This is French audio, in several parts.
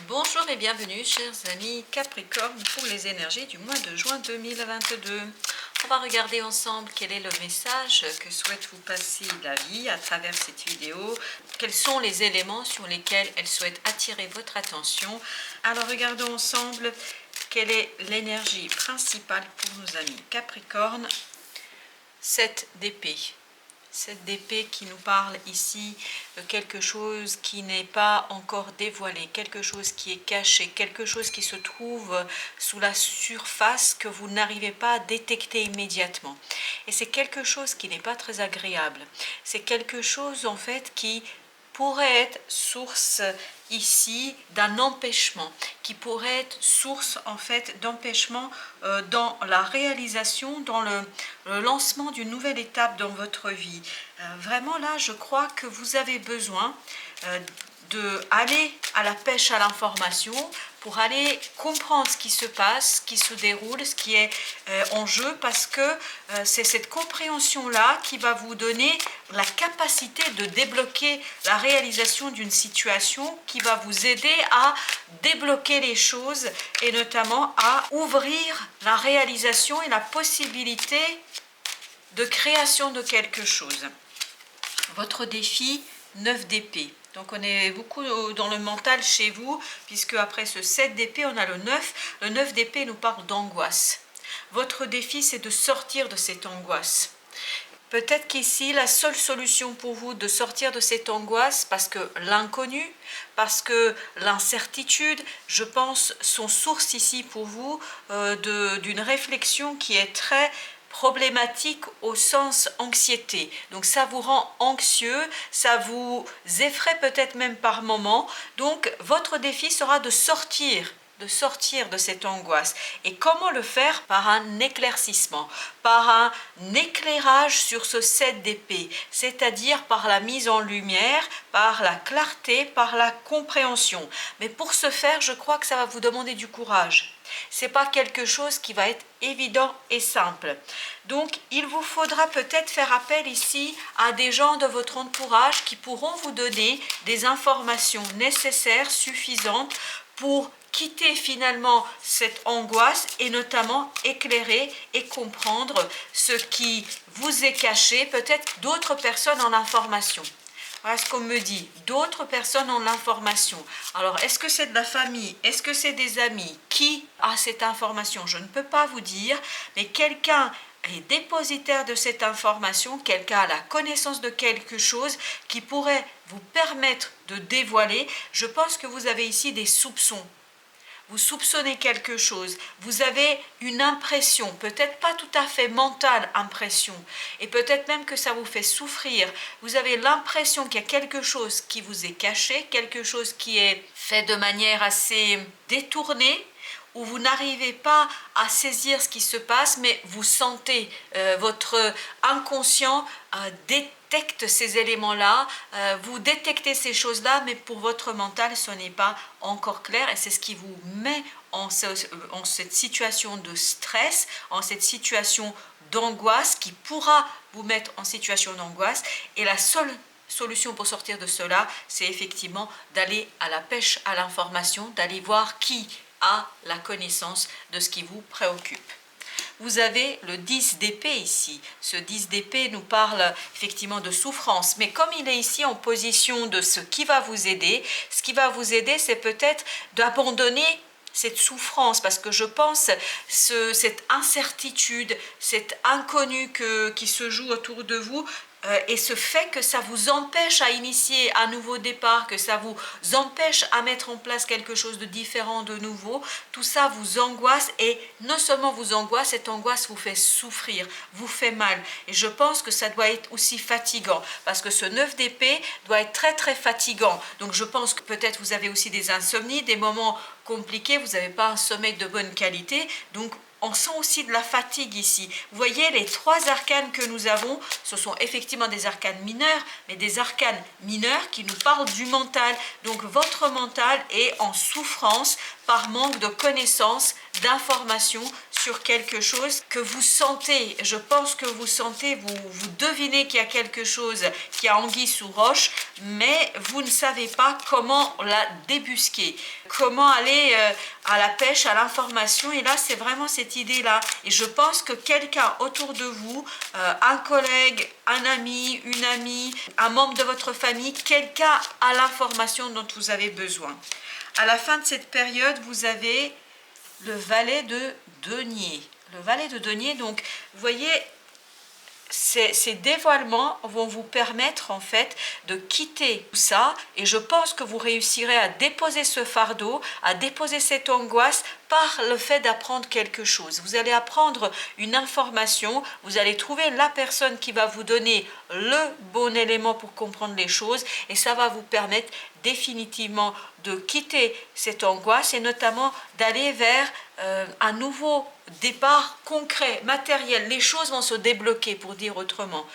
Bonjour et bienvenue chers amis Capricorne pour les énergies du mois de juin 2022. On va regarder ensemble quel est le message que souhaite vous passer la vie à travers cette vidéo. Quels sont les éléments sur lesquels elle souhaite attirer votre attention. Alors regardons ensemble quelle est l'énergie principale pour nos amis Capricorne. 7 d'épée. Cette d'épée qui nous parle ici de quelque chose qui n'est pas encore dévoilé, quelque chose qui est caché, quelque chose qui se trouve sous la surface que vous n'arrivez pas à détecter immédiatement. Et c'est quelque chose qui n'est pas très agréable. C'est quelque chose en fait qui pourrait être source ici d'un empêchement, qui pourrait être source en fait d'empêchement dans la réalisation, dans le lancement d'une nouvelle étape dans votre vie. Vraiment là, je crois que vous avez besoin d'aller à la pêche à l'information pour aller comprendre ce qui se passe, ce qui se déroule, ce qui est en jeu, parce que c'est cette compréhension-là qui va vous donner la capacité de débloquer la réalisation d'une situation, qui va vous aider à débloquer les choses et notamment à ouvrir la réalisation et la possibilité de création de quelque chose. Votre défi, 9 d'épée. Donc on est beaucoup dans le mental chez vous, puisque après ce 7 d'épée, on a le 9. Le 9 d'épée nous parle d'angoisse. Votre défi, c'est de sortir de cette angoisse. Peut-être qu'ici, la seule solution pour vous de sortir de cette angoisse, parce que l'inconnu, parce que l'incertitude, je pense, sont source ici pour vous d'une réflexion qui est très problématique au sens anxiété. Donc ça vous rend anxieux, ça vous effraie peut-être même par moment. Donc votre défi sera de sortir de cette angoisse. Et comment le faire? Par un éclaircissement, par un éclairage sur ce 7 d'épée, c'est-à-dire par la mise en lumière, par la clarté, par la compréhension. Mais pour ce faire, je crois que ça va vous demander du courage. C'est pas quelque chose qui va être évident et simple. Donc, il vous faudra peut-être faire appel ici à des gens de votre entourage qui pourront vous donner des informations nécessaires, suffisantes pour quitter finalement cette angoisse et notamment éclairer et comprendre ce qui vous est caché. Peut-être d'autres personnes en information. Voilà ce qu'on me dit, d'autres personnes ont l'information. Alors, est-ce que c'est de la famille? Est-ce que c'est des amis? Qui a cette information? Je ne peux pas vous dire, mais quelqu'un est dépositaire de cette information, quelqu'un a la connaissance de quelque chose qui pourrait vous permettre de dévoiler. Je pense que vous avez ici des soupçons. Vous soupçonnez quelque chose, vous avez une impression, peut-être pas tout à fait mentale impression, et peut-être même que ça vous fait souffrir. Vous avez l'impression qu'il y a quelque chose qui vous est caché, quelque chose qui est fait de manière assez détournée, où vous n'arrivez pas à saisir ce qui se passe, mais vous sentez votre inconscient détecte ces éléments-là, vous détectez ces choses-là, mais pour votre mental, ce n'est pas encore clair, et c'est ce qui vous met en cette situation de stress, en cette situation d'angoisse, qui pourra vous mettre en situation d'angoisse, et la seule solution pour sortir de cela, c'est effectivement d'aller à la pêche à l'information, d'aller voir qui a la connaissance de ce qui vous préoccupe. Vous avez le 10 d'épée ici. Ce 10 d'épée nous parle effectivement de souffrance, mais comme il est ici en position de ce qui va vous aider, c'est peut-être d'abandonner cette souffrance, parce que je pense cette incertitude, cet inconnu qui se joue autour de vous, et ce fait que ça vous empêche à initier un nouveau départ, que ça vous empêche à mettre en place quelque chose de différent, de nouveau, tout ça vous angoisse, et non seulement vous angoisse, cette angoisse vous fait souffrir, vous fait mal. Et je pense que ça doit être aussi fatigant, parce que ce 9 d'épée doit être très très fatigant. Donc je pense que peut-être vous avez aussi des insomnies, des moments compliqués, vous n'avez pas un sommeil de bonne qualité, donc on sent aussi de la fatigue ici. Vous voyez, les 3 arcanes que nous avons, ce sont effectivement des arcanes mineurs, mais des arcanes mineurs qui nous parlent du mental. Donc votre mental est en souffrance par manque de connaissances d'informations sur quelque chose que vous sentez. Je pense que vous sentez, vous devinez qu'il y a quelque chose qui a anguille sous roche, mais vous ne savez pas comment la débusquer, comment aller à la pêche, à l'information. Et là, c'est vraiment cette idée-là. Et je pense que quelqu'un autour de vous, un collègue, un ami, une amie, un membre de votre famille, quelqu'un a l'information dont vous avez besoin. À la fin de cette période, vous avez le valet de denier. Le valet de denier, donc, vous voyez, ces dévoilements vont vous permettre en fait de quitter tout ça, et je pense que vous réussirez à déposer ce fardeau, à déposer cette angoisse par le fait d'apprendre quelque chose. Vous allez apprendre une information, vous allez trouver la personne qui va vous donner le bon élément pour comprendre les choses, et ça va vous permettre définitivement de quitter cette angoisse et notamment d'aller vers un nouveau départ concret, matériel. Les choses vont se débloquer, pour dire autrement.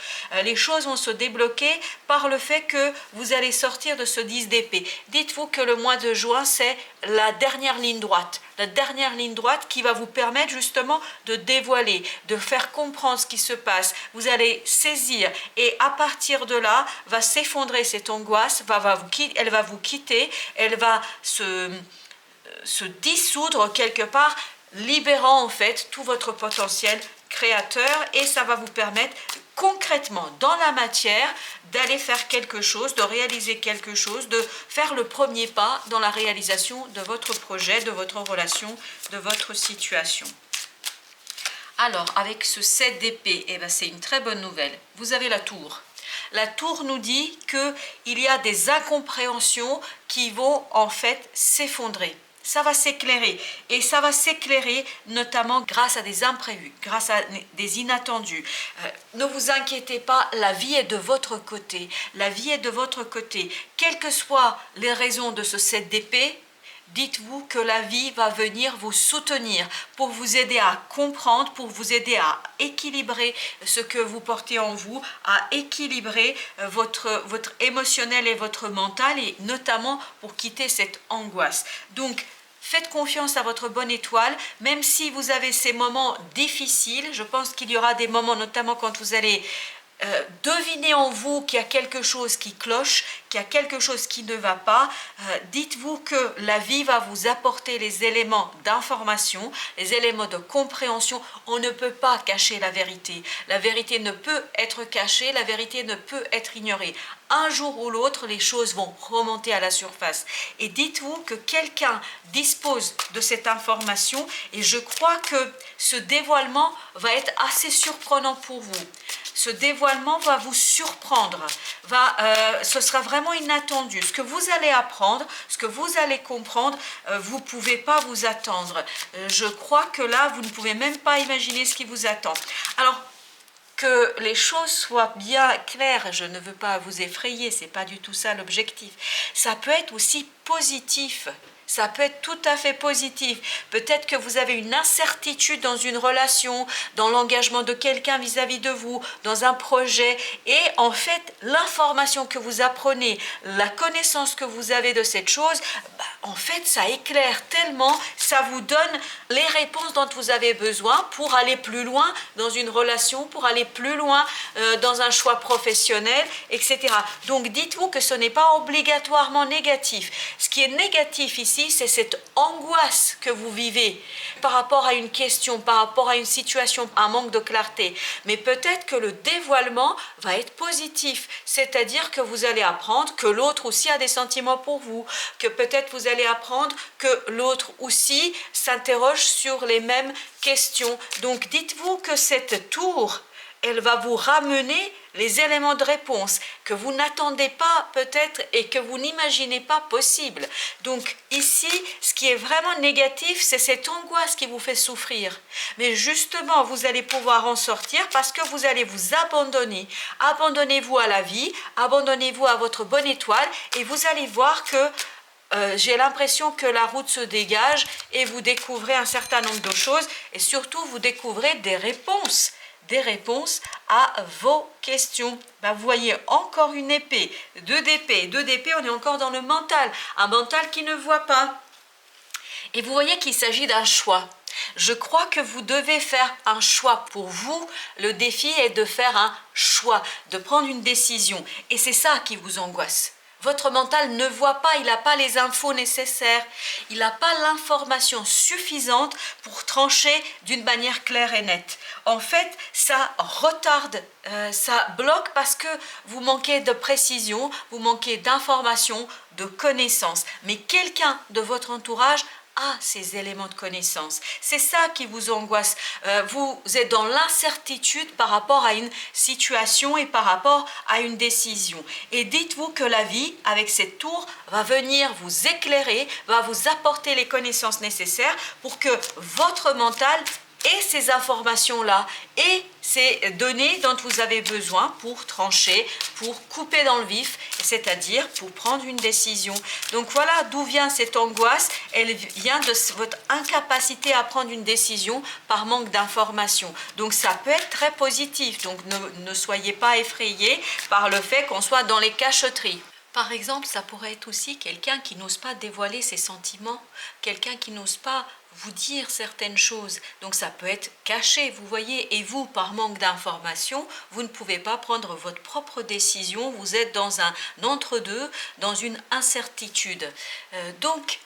Les choses vont se débloquer par le fait que vous allez sortir de ce 10 d'épée. Dites-vous que le mois de juin, c'est la dernière ligne droite. La dernière ligne droite qui va vous permettre justement de dévoiler, de faire comprendre ce qui se passe. Vous allez saisir, et à partir de là, va s'effondrer cette angoisse, elle va vous quitter, elle va se dissoudre quelque part, libérant en fait tout votre potentiel créateur, et ça va vous permettre concrètement dans la matière d'aller faire quelque chose, de réaliser quelque chose, de faire le premier pas dans la réalisation de votre projet, de votre relation, de votre situation. Alors avec ce 7 d'épée, eh ben, c'est une très bonne nouvelle. Vous avez la tour. La tour nous dit qu'il y a des incompréhensions qui vont en fait s'effondrer. Ça va s'éclairer, et ça va s'éclairer notamment grâce à des imprévus, grâce à des inattendus. Ne vous inquiétez pas, la vie est de votre côté. La vie est de votre côté. Quelles que soient les raisons de ce 7 d'épée, dites-vous que la vie va venir vous soutenir pour vous aider à comprendre, pour vous aider à équilibrer ce que vous portez en vous, à équilibrer votre émotionnel et votre mental, et notamment pour quitter cette angoisse. Donc, faites confiance à votre bonne étoile, même si vous avez ces moments difficiles. Je pense qu'il y aura des moments, notamment quand vous allez devinez en vous qu'il y a quelque chose qui cloche, qu'il y a quelque chose qui ne va pas. Dites-vous que la vie va vous apporter les éléments d'information, les éléments de compréhension. On ne peut pas cacher la vérité. La vérité ne peut être cachée, la vérité ne peut être ignorée. Un jour ou l'autre, les choses vont remonter à la surface. Et dites-vous que quelqu'un dispose de cette information, et je crois que ce dévoilement va être assez surprenant pour vous. Ce dévoilement va vous surprendre, ce sera vraiment inattendu. Ce que vous allez apprendre, ce que vous allez comprendre, vous ne pouvez pas vous attendre. Je crois que là, vous ne pouvez même pas imaginer ce qui vous attend. Alors, que les choses soient bien claires, je ne veux pas vous effrayer, ce n'est pas du tout ça l'objectif. Ça peut être aussi positif. Ça peut être tout à fait positif. Peut-être que vous avez une incertitude dans une relation, dans l'engagement de quelqu'un vis-à-vis de vous, dans un projet. Et en fait, l'information que vous apprenez, la connaissance que vous avez de cette chose, en fait, ça éclaire tellement, ça vous donne les réponses dont vous avez besoin pour aller plus loin dans une relation, pour aller plus loin dans un choix professionnel, etc. Donc, dites-vous que ce n'est pas obligatoirement négatif. Ce qui est négatif ici, c'est cette angoisse que vous vivez par rapport à une question, par rapport à une situation, un manque de clarté. Mais peut-être que le dévoilement va être positif, c'est-à-dire que vous allez apprendre que l'autre aussi a des sentiments pour vous, que peut-être vous allez apprendre que l'autre aussi s'interroge sur les mêmes questions. Donc dites-vous que cette tour, elle va vous ramener les éléments de réponse que vous n'attendez pas peut-être et que vous n'imaginez pas possible. Donc ici, ce qui est vraiment négatif, c'est cette angoisse qui vous fait souffrir. Mais justement, vous allez pouvoir en sortir parce que vous allez vous abandonner. Abandonnez-vous à la vie, abandonnez-vous à votre bonne étoile, et vous allez voir que j'ai l'impression que la route se dégage et vous découvrez un certain nombre de choses, et surtout vous découvrez des réponses à vos questions. Vous voyez encore une épée, deux d'épée, on est encore dans le mental, un mental qui ne voit pas. Et vous voyez qu'il s'agit d'un choix. Je crois que vous devez faire un choix. Pour vous, le défi est de faire un choix, de prendre une décision. Et c'est ça qui vous angoisse. Votre mental ne voit pas, il n'a pas les infos nécessaires, il n'a pas l'information suffisante pour trancher d'une manière claire et nette. En fait, ça retarde, ça bloque parce que vous manquez de précision, vous manquez d'information, de connaissances. Mais quelqu'un de votre entourage a ces éléments de connaissance. C'est ça qui vous angoisse. Vous êtes dans l'incertitude par rapport à une situation et par rapport à une décision. Et dites-vous que la vie, avec cette tour, va venir vous éclairer, va vous apporter les connaissances nécessaires pour que votre mental et ces informations-là et ces données dont vous avez besoin pour trancher, pour couper dans le vif, c'est-à-dire pour prendre une décision. Donc voilà d'où vient cette angoisse. Elle vient de votre incapacité à prendre une décision par manque d'information. Donc ça peut être très positif. Donc ne soyez pas effrayés par le fait qu'on soit dans les cachotteries. Par exemple, ça pourrait être aussi quelqu'un qui n'ose pas dévoiler ses sentiments, quelqu'un qui n'ose pas vous dire certaines choses. Donc ça peut être caché, vous voyez, et vous, par manque d'information, vous ne pouvez pas prendre votre propre décision, vous êtes dans un entre-deux, dans une incertitude. Donc,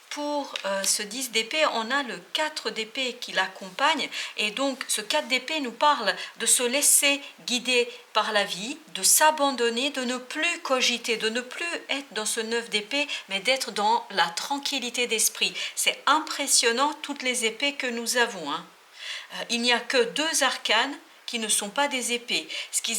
pour ce 10 d'épée, on a le 4 d'épée qui l'accompagne, et donc ce 4 d'épée nous parle de se laisser guider par la vie, de s'abandonner, de ne plus cogiter, de ne plus être dans ce 9 d'épée, mais d'être dans la tranquillité d'esprit. C'est impressionnant toutes les épées que nous avons, hein. Il n'y a que 2 arcanes qui ne sont pas des épées. Ce qui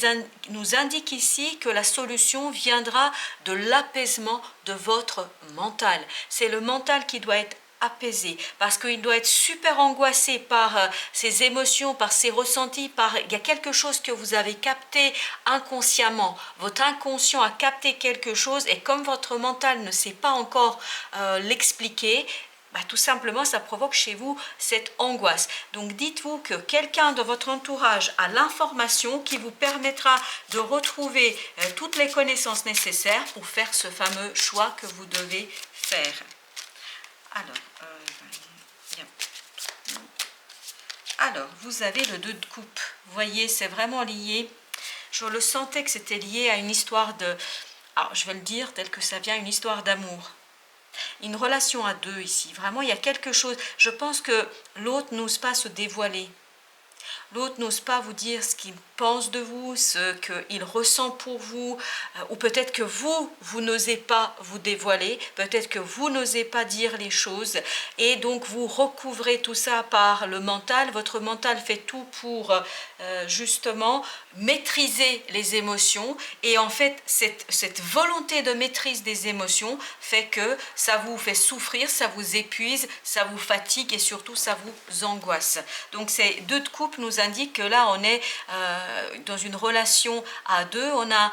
nous indique ici que la solution viendra de l'apaisement de votre mental. C'est le mental qui doit être apaisé, parce qu'il doit être super angoissé par ses émotions, par ses ressentis, il y a quelque chose que vous avez capté inconsciemment. Votre inconscient a capté quelque chose, et comme votre mental ne sait pas encore l'expliquer, tout simplement, ça provoque chez vous cette angoisse. Donc, dites-vous que quelqu'un de votre entourage a l'information qui vous permettra de retrouver toutes les connaissances nécessaires pour faire ce fameux choix que vous devez faire. Alors, vous avez le 2 de coupe. Vous voyez, c'est vraiment lié. Je le sentais que c'était lié à une histoire de... Alors, je vais le dire tel que ça vient, une histoire d'amour. Une relation à 2 ici, vraiment il y a quelque chose, je pense que l'autre n'ose pas se dévoiler, l'autre n'ose pas vous dire ce qu'il pense de vous, ce qu'il ressent pour vous, ou peut-être que vous n'osez pas vous dévoiler, peut-être que vous n'osez pas dire les choses, et donc vous recouvrez tout ça par le mental. Votre mental fait tout pour justement maîtriser les émotions, et en fait cette volonté de maîtrise des émotions fait que ça vous fait souffrir, ça vous épuise, ça vous fatigue, et surtout ça vous angoisse. Donc ces 2 de coupe nous indiquent que là on est dans une relation à 2, on a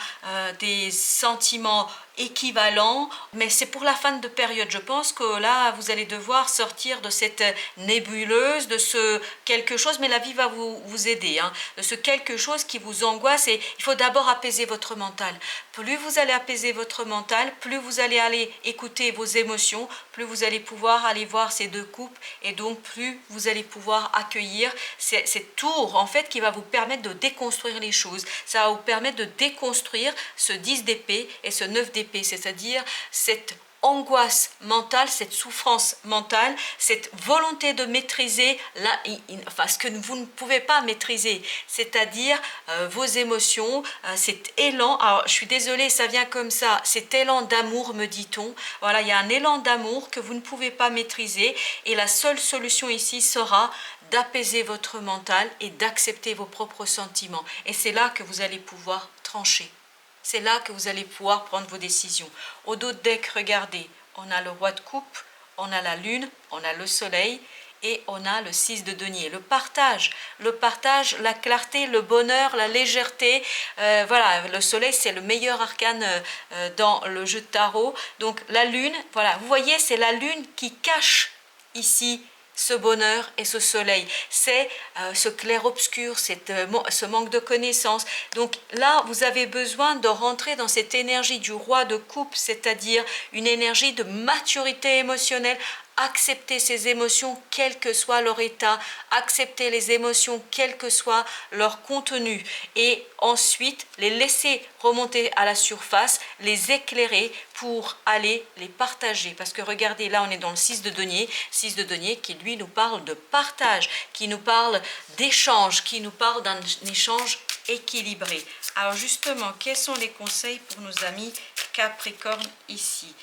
des sentiments équivalents, mais c'est pour la fin de période. Je pense que là vous allez devoir sortir de cette nébuleuse, de ce quelque chose, mais la vie va vous aider, hein, de ce quelque chose qui vous angoisse, et il faut d'abord apaiser votre mental. Plus vous allez apaiser votre mental, plus vous allez aller écouter vos émotions, plus vous allez pouvoir aller voir ces 2 coupes, et donc plus vous allez pouvoir accueillir cette tour en fait qui va vous permettre de déconstruire les choses. Ça va vous permettre de déconstruire ce 10 d'épée et ce 9 d'épée, c'est-à-dire cette angoisse mentale, cette souffrance mentale, cette volonté de maîtriser ce que vous ne pouvez pas maîtriser, c'est-à-dire vos émotions, cet élan. Alors je suis désolée, ça vient comme ça, cet élan d'amour, me dit-on. Voilà, il y a un élan d'amour que vous ne pouvez pas maîtriser, et la seule solution ici sera d'apaiser votre mental et d'accepter vos propres sentiments. Et c'est là que vous allez pouvoir trancher. C'est là que vous allez pouvoir prendre vos décisions. Au dos de deck, regardez, on a le roi de coupe, on a la lune, on a le soleil, et on a le 6 de denier. Le partage, la clarté, le bonheur, la légèreté. Voilà, le soleil, c'est le meilleur arcane dans le jeu de tarot. Donc la lune, voilà, vous voyez, c'est la lune qui cache ici ce bonheur et ce soleil, c'est ce clair-obscur, ce manque de connaissance. Donc là, vous avez besoin de rentrer dans cette énergie du roi de coupe, c'est-à-dire une énergie de maturité émotionnelle accepter ces émotions, quel que soit leur état, accepter les émotions, quel que soit leur contenu, et ensuite les laisser remonter à la surface, les éclairer pour aller les partager. Parce que regardez, là on est dans le 6 de denier qui lui nous parle de partage, qui nous parle d'échange, qui nous parle d'un échange équilibré. Alors justement, quels sont les conseils pour nos amis Capricorne ici?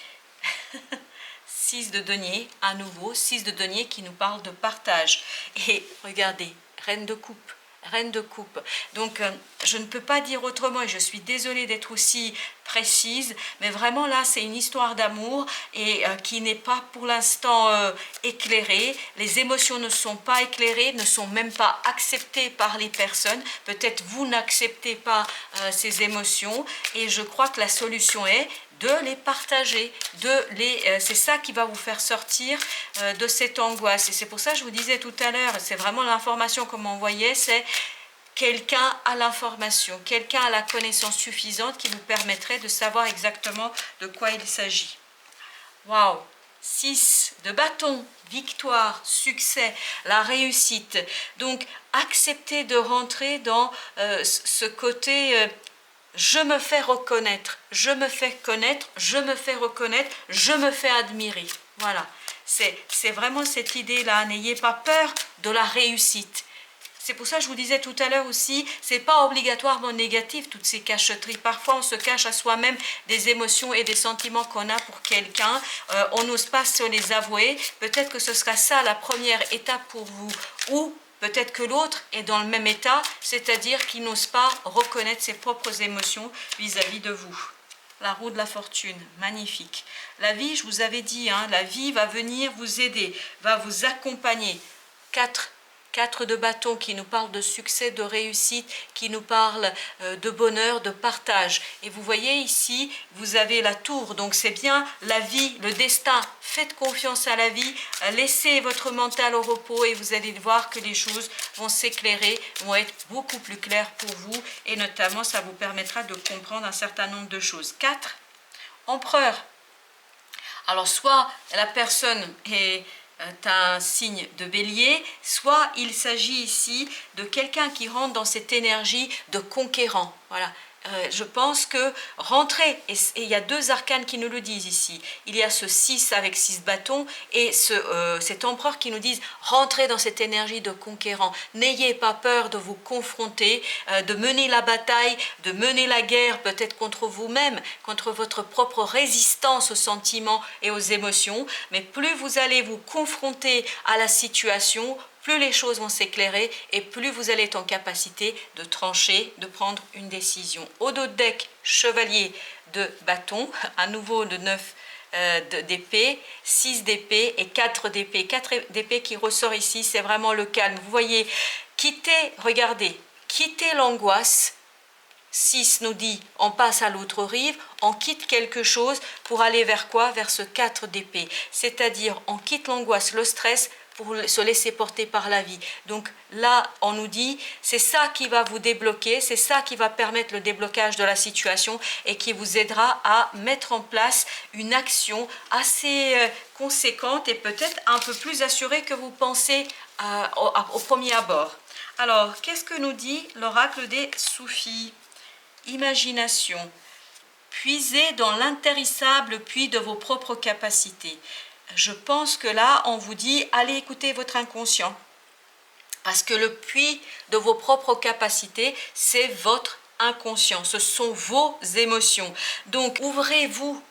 6 de denier, à nouveau, 6 de denier qui nous parle de partage. Et regardez, reine de coupe. Reine de coupe. Donc, je ne peux pas dire autrement, et je suis désolée d'être aussi précise, mais vraiment là, c'est une histoire d'amour et qui n'est pas pour l'instant éclairée. Les émotions ne sont pas éclairées, ne sont même pas acceptées par les personnes. Peut-être vous n'acceptez pas ces émotions, et je crois que la solution est de les partager, c'est ça qui va vous faire sortir de cette angoisse. Et c'est pour ça que je vous disais tout à l'heure, c'est vraiment l'information qu'on m'envoyait, c'est quelqu'un a l'information, quelqu'un a la connaissance suffisante qui nous permettrait de savoir exactement de quoi il s'agit. Waouh! 6 de bâton, victoire, succès, la réussite. Donc, acceptez de rentrer dans ce côté... je me fais reconnaître, je me fais connaître, je me fais reconnaître, je me fais admirer. Voilà, c'est vraiment cette idée-là. N'ayez pas peur de la réussite. C'est pour ça que je vous disais tout à l'heure aussi, c'est pas obligatoirement négatif toutes ces cacheteries. Parfois on se cache à soi-même des émotions et des sentiments qu'on a pour quelqu'un. On n'ose pas se les avouer. Peut-être que ce sera ça la première étape pour vous. Ou peut-être que l'autre est dans le même état, c'est-à-dire qu'il n'ose pas reconnaître ses propres émotions vis-à-vis de vous. La roue de la fortune, magnifique. La vie, je vous avais dit, hein, la vie va venir vous aider, va vous accompagner. 4 de bâton qui nous parle de succès, de réussite, qui nous parle de bonheur, de partage. Et vous voyez ici, vous avez la tour, donc c'est bien la vie, le destin. Faites confiance à la vie, laissez votre mental au repos et vous allez voir que les choses vont s'éclairer, vont être beaucoup plus claires pour vous, et notamment ça vous permettra de comprendre un certain nombre de choses. 4, empereur. Alors soit la personne est un signe de bélier, soit il s'agit ici de quelqu'un qui rentre dans cette énergie de conquérant. Voilà. Je pense que rentrer, et il y a 2 arcanes qui nous le disent ici, il y a ce 6 avec 6 bâtons et cet empereur qui nous dit rentrez dans cette énergie de conquérant, n'ayez pas peur de vous confronter, de mener la bataille, de mener la guerre peut-être contre vous-même, contre votre propre résistance aux sentiments et aux émotions, mais plus vous allez vous confronter à la situation, plus les choses vont s'éclairer et plus vous allez être en capacité de trancher, de prendre une décision. Au dos de deck, chevalier de bâton, à nouveau de 9 d'épée, 6 d'épée et 4 d'épée. 4 d'épée qui ressort ici, c'est vraiment le calme. Vous voyez, quittez, regardez, quittez l'angoisse. 6 nous dit, on passe à l'autre rive, on quitte quelque chose pour aller vers quoi? Vers ce 4 d'épée. C'est-à-dire, on quitte l'angoisse, le stress, pour se laisser porter par la vie. Donc là, on nous dit, c'est ça qui va vous débloquer, c'est ça qui va permettre le déblocage de la situation et qui vous aidera à mettre en place une action assez conséquente et peut-être un peu plus assurée que vous pensez au premier abord. Alors, qu'est-ce que nous dit l'oracle des Soufis? Imagination. Puisez dans l'intarissable puits de vos propres capacités. Je pense que là, on vous dit, allez écouter votre inconscient. Parce que le puits de vos propres capacités, c'est votre inconscient. Ce sont vos émotions. Donc, ouvrez-vous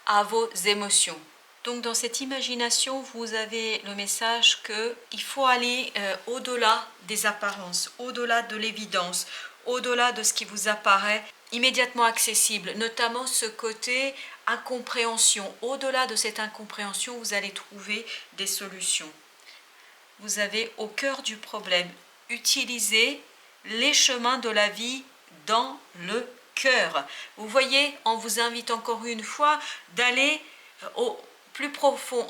à vos émotions. Donc, dans cette imagination, vous avez le message qu'il faut aller au-delà des apparences, au-delà de l'évidence, au-delà de ce qui vous apparaît immédiatement accessible, notamment ce côté incompréhension. Au-delà de cette incompréhension, vous allez trouver des solutions. Vous avez au cœur du problème, utilisez les chemins de la vie dans le cœur. Vous voyez, on vous invite encore une fois d'aller au plus profond,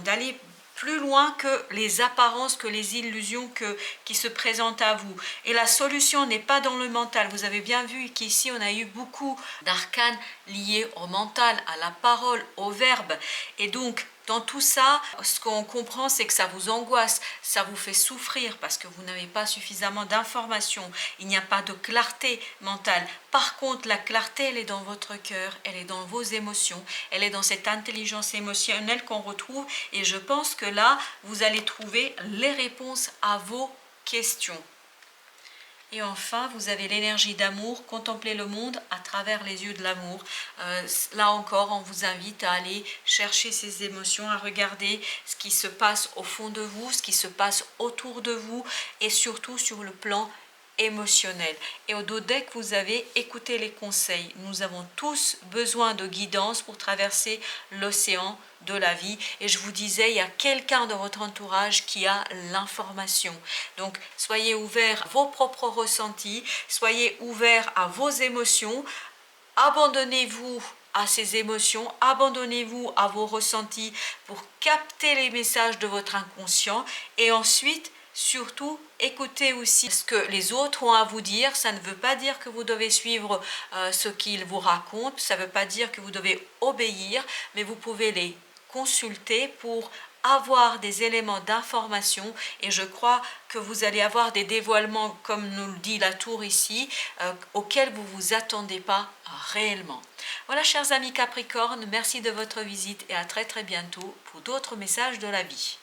d'aller plus loin que les apparences, que les illusions qui se présentent à vous. Et la solution n'est pas dans le mental. Vous avez bien vu qu'ici, on a eu beaucoup d'arcanes liés au mental, à la parole, au verbe. Et donc, dans tout ça, ce qu'on comprend, c'est que ça vous angoisse, ça vous fait souffrir parce que vous n'avez pas suffisamment d'informations, il n'y a pas de clarté mentale. Par contre, la clarté, elle est dans votre cœur, elle est dans vos émotions, elle est dans cette intelligence émotionnelle qu'on retrouve. Et je pense que là, vous allez trouver les réponses à vos questions. Et enfin, vous avez l'énergie d'amour, contempler le monde à travers les yeux de l'amour. Là encore, on vous invite à aller chercher ces émotions, à regarder ce qui se passe au fond de vous, ce qui se passe autour de vous et surtout sur le plan émotionnel. Et au dos deck, vous avez écouté les conseils. Nous avons tous besoin de guidance pour traverser l'océan de la vie. Et je vous disais, il y a quelqu'un dans votre entourage qui a l'information. Donc, soyez ouverts à vos propres ressentis, soyez ouverts à vos émotions, abandonnez-vous à ces émotions, abandonnez-vous à vos ressentis pour capter les messages de votre inconscient et ensuite, surtout, écoutez aussi ce que les autres ont à vous dire. Ça ne veut pas dire que vous devez suivre ce qu'ils vous racontent, ça ne veut pas dire que vous devez obéir, mais vous pouvez les consulter pour avoir des éléments d'information et je crois que vous allez avoir des dévoilements, comme nous le dit la tour ici, auxquels vous ne vous attendez pas réellement. Voilà, chers amis Capricorne, merci de votre visite et à très bientôt pour d'autres messages de la vie.